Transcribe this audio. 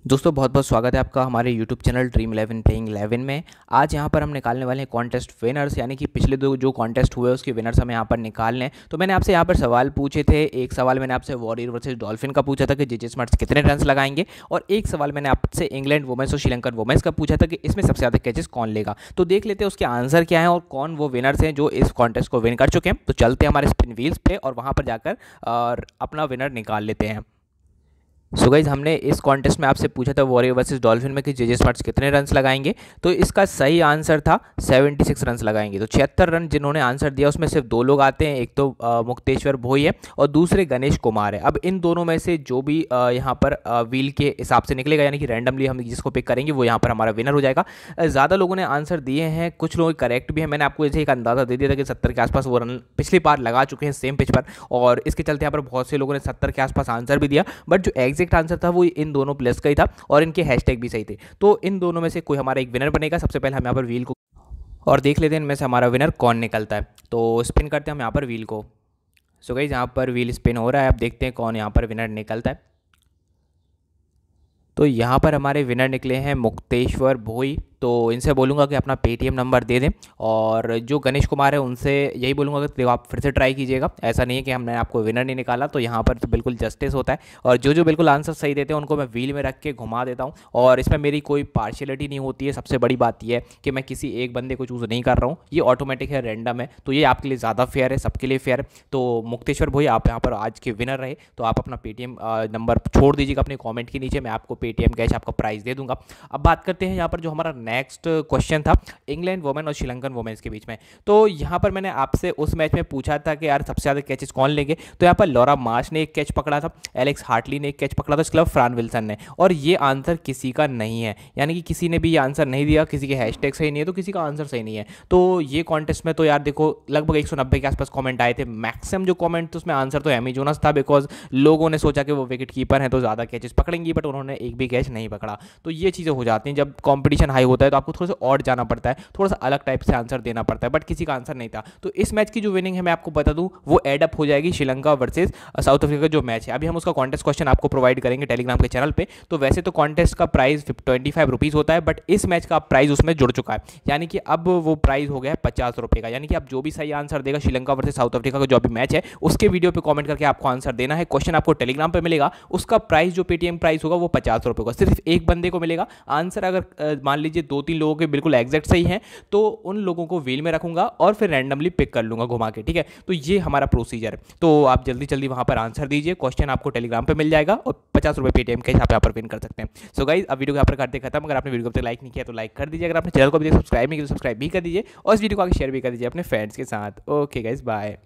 दोस्तों बहुत बहुत स्वागत है आपका हमारे यूट्यूब चैनल ड्रीम 11 प्लेइंग 11 में। आज यहाँ पर हम निकालने वाले हैं कॉन्टेस्ट विनर्स, यानी कि पिछले दो जो कॉन्टेस्ट हुए उसके विनर्स हमें यहाँ पर निकालने हैं। तो मैंने आपसे यहाँ पर सवाल पूछे थे। एक सवाल मैंने आपसे वॉरियर वर्सेस डॉल्फिन का पूछा था कि जीजे स्मार्ट्स कितने रन्स लगाएंगे, और एक सवाल मैंने आपसे इंग्लैंड वुमेन्स और श्रीलंकन वुमेन्स का पूछा था कि इसमें सबसे ज़्यादा कैचेस कौन लेगा। तो देख लेते हैं उसके आंसर क्या है और कौन वो विनर्स हैं जो इस कॉन्टेस्ट को विन कर चुके हैं। तो चलते हैं हमारे स्पिन व्हील्स पे और वहाँ पर जाकर अपना विनर निकाल लेते हैं। सो गाइज, हमने इस कॉन्टेस्ट में आपसे पूछा था वॉरियर वर्सेस डॉल्फिन में कि जेजे स्मार्ट्स कितने रन्स लगाएंगे। तो इसका सही आंसर था 76 रन्स लगाएंगे। तो 76 रन जिन्होंने आंसर दिया उसमें सिर्फ दो लोग आते हैं, एक तो मुक्तेश्वर भोई है और दूसरे गणेश कुमार है। अब इन दोनों में से जो भी यहाँ पर व्हील के हिसाब से निकलेगा, यानी कि रैंडमली हम जिसको पिक करेंगे वो यहाँ पर हमारा विनर हो जाएगा। ज़्यादा लोगों ने आंसर दिए हैं, कुछ लोग करेक्ट भी हैं। मैंने आपको जैसे एक अंदाज़ा दे दिया था कि 70 के आसपास वो रन पिछली बार लगा चुके हैं सेम पिच पर, और इसके चलते यहाँ पर बहुत से लोगों ने 70 के आसपास आंसर भी दिया। बट जो एग्जैक्ट आंसर था वो इन दोनों प्लेयर्स का ही था और इनके हैशटैग भी सही थे। तो इन दोनों में से कोई हमारा एक विनर बनेगा। सबसे पहले हम यहाँ पर व्हील को और देख लेते हैं इनमें से हमारा विनर कौन निकलता है। तो स्पिन करते हैं हम यहाँ पर व्हील को। सो गाइस, यहाँ पर व्हील स्पिन हो रहा है। अब देखते हैं कौन यहाँ पर विनर निकलता है। तो यहाँ पर हमारे विनर निकले हैं मुक्तेश्वर भोई। तो इनसे बोलूँगा कि अपना पेटीएम नंबर दे दें, और जो गणेश कुमार है उनसे यही बोलूँगा कि देखो आप फिर से ट्राई कीजिएगा। ऐसा नहीं है कि हमने आपको विनर नहीं निकाला। तो यहाँ पर तो बिल्कुल जस्टिस होता है, और जो जो बिल्कुल आंसर सही देते हैं उनको मैं व्हील में रख के घुमा देता हूँ, और इसमें मेरी कोई पार्शियलिटी नहीं होती है। सबसे बड़ी बात यह है कि मैं किसी एक बंदे को चूज़ नहीं कर रहा हूँ, ये ऑटोमेटिक है, रैंडम है। तो ये आपके लिए ज़्यादा फेयर है, सबके लिए फेयर है। तो मुक्तेश्वर भोई, आप यहाँ पर आज के विनर रहे। तो आप अपना पेटीएम नंबर छोड़ दीजिएगा अपने कॉमेंट के नीचे, मैं आपको पेटीएम कैश आपका प्राइस दे दूंगा। अब बात करते हैं यहाँ पर जो हमारा नेक्स्ट क्वेश्चन था इंग्लैंड वुमेन और श्रीलंकन वुमेन्स के बीच में। तो यहां पर मैंने आपसे उस मैच में पूछा था कि यार सबसे ज्यादा कैचेस कौन लेंगे। तो यहां पर लॉरा मार्श ने एक कैच पकड़ा था, एलेक्स हार्टली ने एक कैच पकड़ा था, इसके अलावा फ्रान विल्सन ने। और ये आंसर किसी का नहीं है, यानी कि किसी ने भी ये आंसर नहीं दिया, किसी के हैशटैग सही नहीं है, तो किसी का आंसर सही नहीं है। तो ये कॉन्टेस्ट में तो यार देखो लगभग 190 के आसपास कॉमेंट आए थे। मैक्सिमम जो कॉमेंट तो उसमें आंसर तो एमी जोनस था, बिकॉज लोगों ने सोचा कि वो विकेट कीपर हैं तो ज़्यादा कैचेस पकड़ेंगी, बट उन्होंने एक भी कैच नहीं पकड़ा। तो ये चीज़ें हो जाती हैं जब कॉम्पिटिशन हाई होता है, तो आपको थोड़ा सा और जाना पड़ता है, थोड़ा सा अलग टाइप से आंसर देना पड़ता है। बट किसी का आंसर नहीं था। तो इस मैच की जो विनिंग है मैं आपको बता दूं, वो एड अप हो जाएगी श्रीलंका वर्सेस साउथ अफ्रीका का जो मैच है। अभी हम उसका कॉन्टेस्ट क्वेश्चन आपको प्रोवाइड करेंगे टेलीग्राम के चैनल पे। तो वैसे तो कॉन्टेस्ट का प्राइस 25 रुपीज़ होता है, बट इस मैच का प्राइस उसमें जुड़ चुका है, यानी कि अब वो प्राइस हो गया है 50 रुपये का। यानी कि आप जो भी सही आंसर देगा श्रीलंका वर्सेस साउथ अफ्रीका का जो भी मैच है, उसके वीडियो पे कॉमेंट करके आपको आंसर देना है। क्वेश्चन आपको टेलीग्राम पे मिलेगा, उसका प्राइस जो पेटीएम प्राइस होगा वो 50 रुपये का सिर्फ एक बंदे को मिलेगा। आंसर अगर मान लीजिए 2-3 लोगों के बिल्कुल एग्जैक्ट सही हैं, तो उन लोगों को व्हील में रखूंगा और फिर रैंडमली पिक कर लूंगा घुमा के, ठीक है। तो ये हमारा प्रोसीजर है। तो आप जल्दी जल्दी वहां पर आंसर दीजिए, क्वेश्चन आपको टेलीग्राम पे मिल जाएगा और 50 रुपये पेटीएम कैश आप यहाँ पर विन कर सकते हैं। सो गाइस, अब वीडियो को यहाँ पर करते खत्म। अगर आपने वीडियो को लाइक नहीं किया तो लाइक कर दीजिए, अगर आपने चैनल को भी सब्सक्राइब नहीं किया तो सब्सक्राइब भी कर दीजिए, और इस वीडियो को आगे शेयर भी कर दीजिए अपने फ्रेंड्स के साथ। Okay guys, bye.